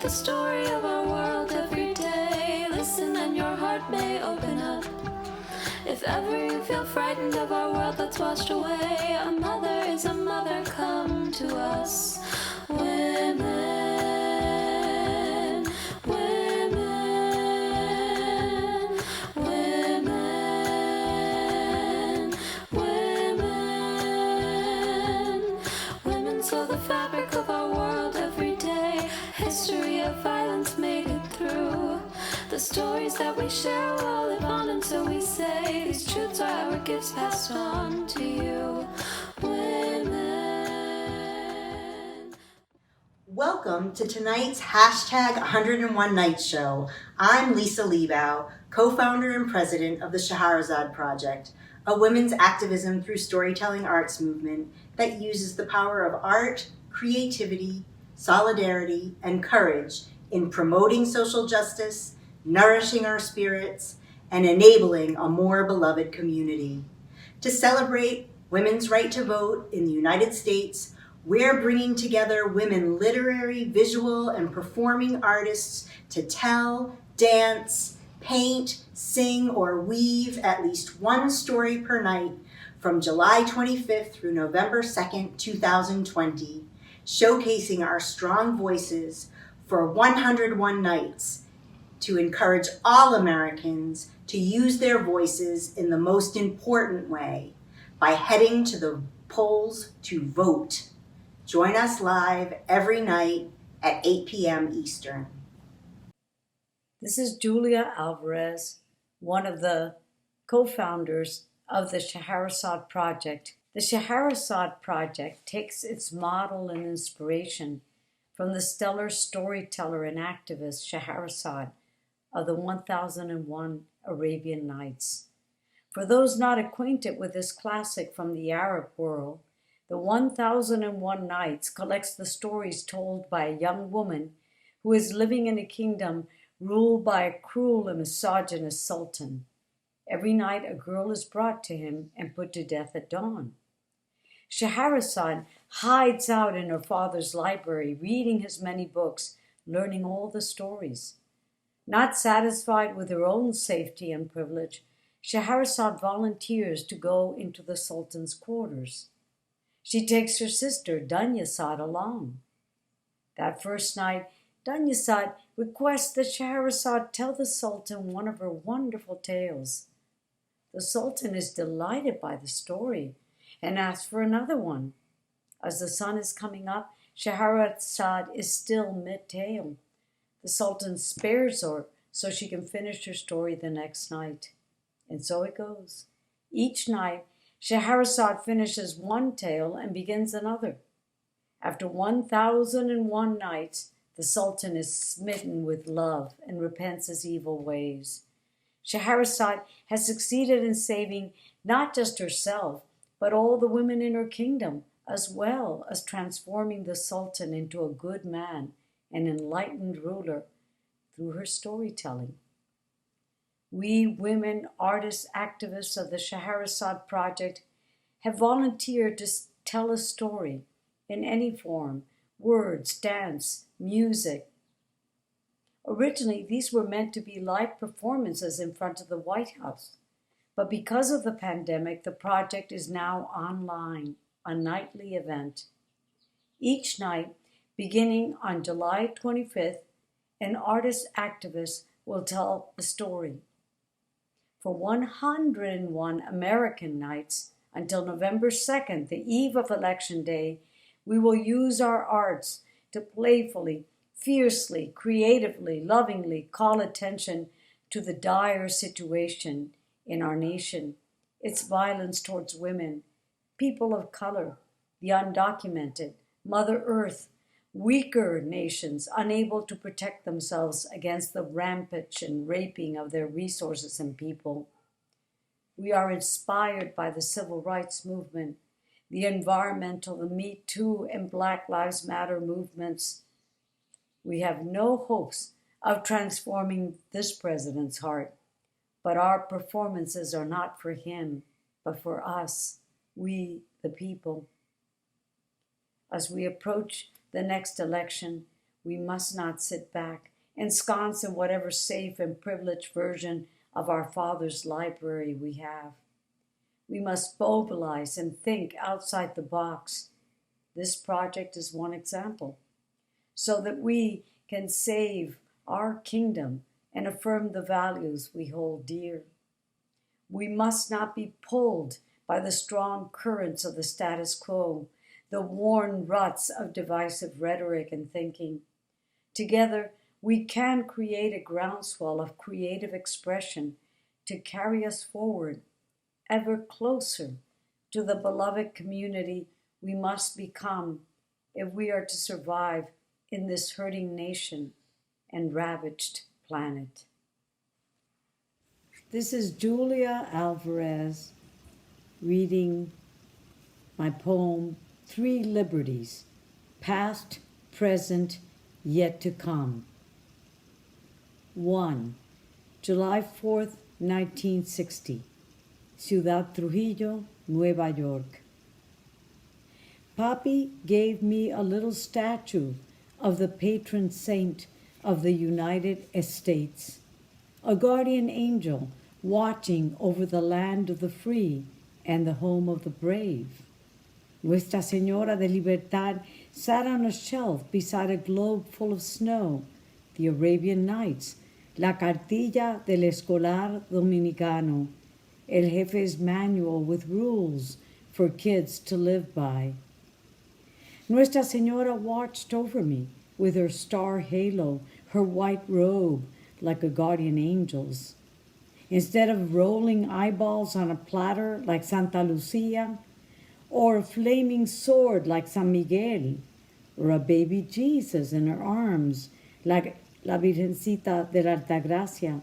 The story of our world every day. Listen and your heart may open up. If ever you feel frightened of our world that's washed away, a mother is a mother, come to us. Women, women, women, women. Women sew the fabric of our world every day. History of violence made it through. The stories that we share will live on, and so we say these truths are our gifts passed on to you, women. Welcome to tonight's hashtag 101 Nights show. I'm Lisa Liebau, co-founder and president of the Scheherazade Project, a women's activism through storytelling arts movement that uses the power of art, creativity, solidarity, and courage in promoting social justice, nourishing our spirits, and enabling a more beloved community. To celebrate women's right to vote in the United States, we're bringing together women literary, visual, and performing artists to tell, dance, paint, sing, or weave at least one story per night from July 25th through November 2nd, 2020, showcasing our strong voices for 101 nights to encourage all Americans to use their voices in the most important way, by heading to the polls to vote. Join us live every night at 8 p.m. Eastern. This is Julia Alvarez, one of the co-founders of the Scheherazade Project. The Scheherazade Project takes its model and inspiration from the stellar storyteller and activist Scheherazade of the 1001 Arabian Nights. For those not acquainted with this classic from the Arab world, the 1001 Nights collects the stories told by a young woman who is living in a kingdom ruled by a cruel and misogynist sultan. Every night a girl is brought to him and put to death at dawn. Scheherazade hides out in her father's library, reading his many books, learning all the stories. Not satisfied with her own safety and privilege, Scheherazade volunteers to go into the Sultan's quarters. She takes her sister, Dunyasad, along. That first night, Dunyasad requests that Scheherazade tell the Sultan one of her wonderful tales. The Sultan is delighted by the story and asks for another one. As the sun is coming up, Scheherazade is still mid-tale. The Sultan spares her so she can finish her story the next night. And so it goes. Each night, Scheherazade finishes one tale and begins another. After 1001 nights, the Sultan is smitten with love and repents his evil ways. Scheherazade has succeeded in saving not just herself, but all the women in her kingdom, as well as transforming the Sultan into a good man, an enlightened ruler, through her storytelling. We women, artists, activists of the Scheherazade Project have volunteered to tell a story in any form, words, dance, music. Originally, these were meant to be live performances in front of the White House, but because of the pandemic, the project is now online, a nightly event. Each night, beginning on July 25th, an artist activist will tell a story. For 101 American nights until November 2nd, the eve of Election Day, we will use our arts to playfully, fiercely, creatively, lovingly call attention to the dire situation in our nation, its violence towards women, people of color, the undocumented, Mother Earth, weaker nations unable to protect themselves against the rampage and raping of their resources and people. We are inspired by the civil rights movement, the environmental, the Me Too, and Black Lives Matter movements. We have no hopes of transforming this president's heart, but our performances are not for him, but for us, we the people. As we approach the next election, we must not sit back, ensconced in whatever safe and privileged version of our Father's library we have. We must mobilize and think outside the box. This project is one example, so that we can save our kingdom and affirm the values we hold dear. We must not be pulled by the strong currents of the status quo, the worn ruts of divisive rhetoric and thinking. Together, we can create a groundswell of creative expression to carry us forward, ever closer to the beloved community we must become if we are to survive in this hurting nation and ravaged planet. This is Julia Alvarez reading my poem, 3 Liberties, Past, Present, Yet to Come. 1. July 4th, 1960. Ciudad Trujillo, Nueva York. Papi gave me a little statue of the patron saint of the United States, a guardian angel watching over the land of the free and the home of the brave. Nuestra Señora de Libertad sat on a shelf beside a globe full of snow, the Arabian Nights, la cartilla del escolar dominicano, el jefe's manual with rules for kids to live by. Nuestra Señora watched over me with her star halo, her white robe like a guardian angel's. Instead of rolling eyeballs on a platter like Santa Lucia, or a flaming sword like San Miguel, or a baby Jesus in her arms like La Virgencita de la Altagracia,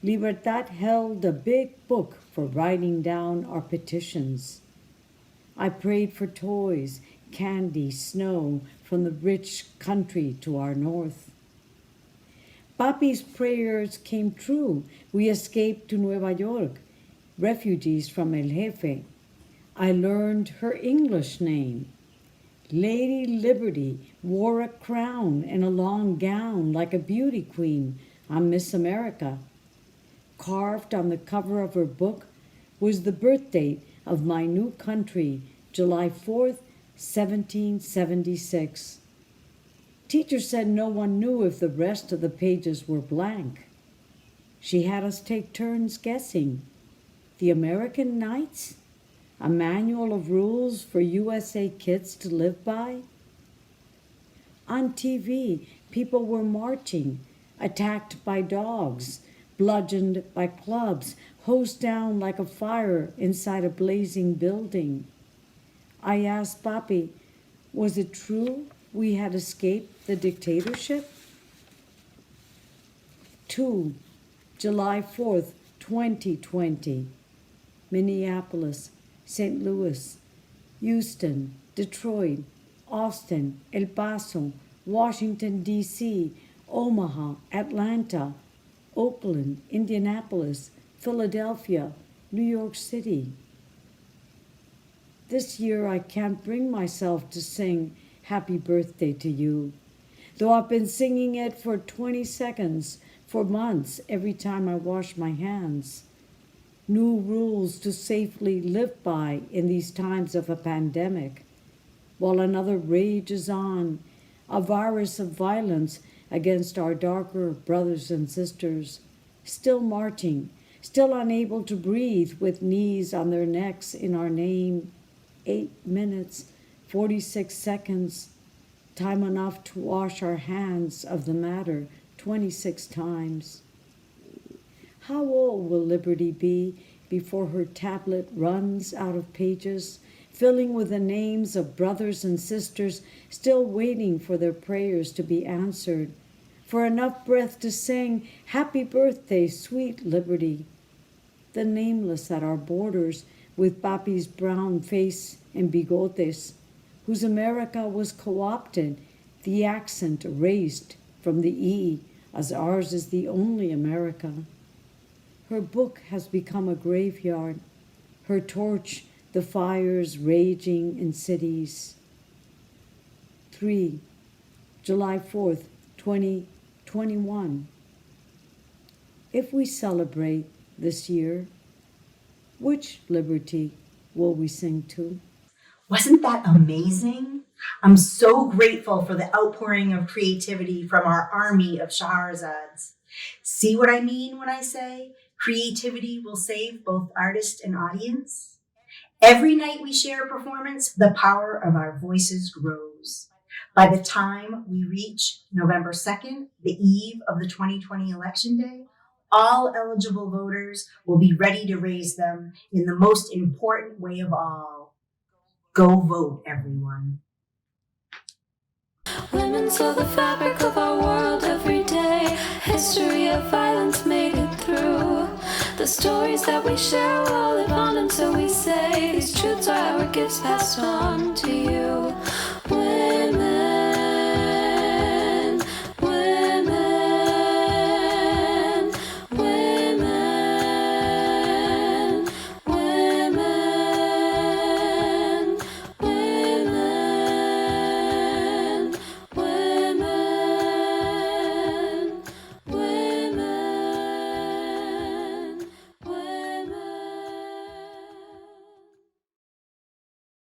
Libertad held a big book for writing down our petitions. I prayed for toys, candy, snow from the rich country to our north. Papi's prayers came true. We escaped to Nueva York, refugees from El Jefe. I learned her English name. Lady Liberty wore a crown and a long gown like a beauty queen on Miss America. Carved on the cover of her book was the birth date of my new country, July 4th, 1776. Teacher said no one knew if the rest of the pages were blank. She had us take turns guessing. The American Nights? A manual of rules for USA kids to live by? On TV, people were marching, attacked by dogs, bludgeoned by clubs, hosed down like a fire inside a blazing building. I asked Papi, was it true we had escaped the dictatorship? 2. July 4th, 2020. Minneapolis, St. Louis, Houston, Detroit, Austin, El Paso, Washington, D.C., Omaha, Atlanta, Oakland, Indianapolis, Philadelphia, New York City. This year I can't bring myself to sing Happy Birthday to You, though I've been singing it for 20 seconds for months every time I wash my hands. New rules to safely live by in these times of a pandemic, while another rages on, a virus of violence against our darker brothers and sisters, still marching, still unable to breathe with knees on their necks in our name. 8 minutes, 46 seconds, time enough to wash our hands of the matter 26 times. How old will Liberty be before her tablet runs out of pages, filling with the names of brothers and sisters still waiting for their prayers to be answered, for enough breath to sing, Happy Birthday, Sweet Liberty? The nameless at our borders, with Papi's brown face and bigotes, whose America was co-opted, the accent erased from the E, as ours is the only America. Her book has become a graveyard, her torch the fires raging in cities. 3. July 4th, 2021. If we celebrate this year, which liberty will we sing to? Wasn't that amazing? I'm so grateful for the outpouring of creativity from our army of Shaharazads. See what I mean when I say creativity will save both artist and audience? Every night we share a performance, the power of our voices grows. By the time we reach November 2nd, the eve of the 2020 election day, all eligible voters will be ready to raise them in the most important way of all. Go vote, everyone. Women sew the fabric of our world every day. History of violence made it through. The stories that we share will all live on, and so we say these truths are our gifts passed on to you.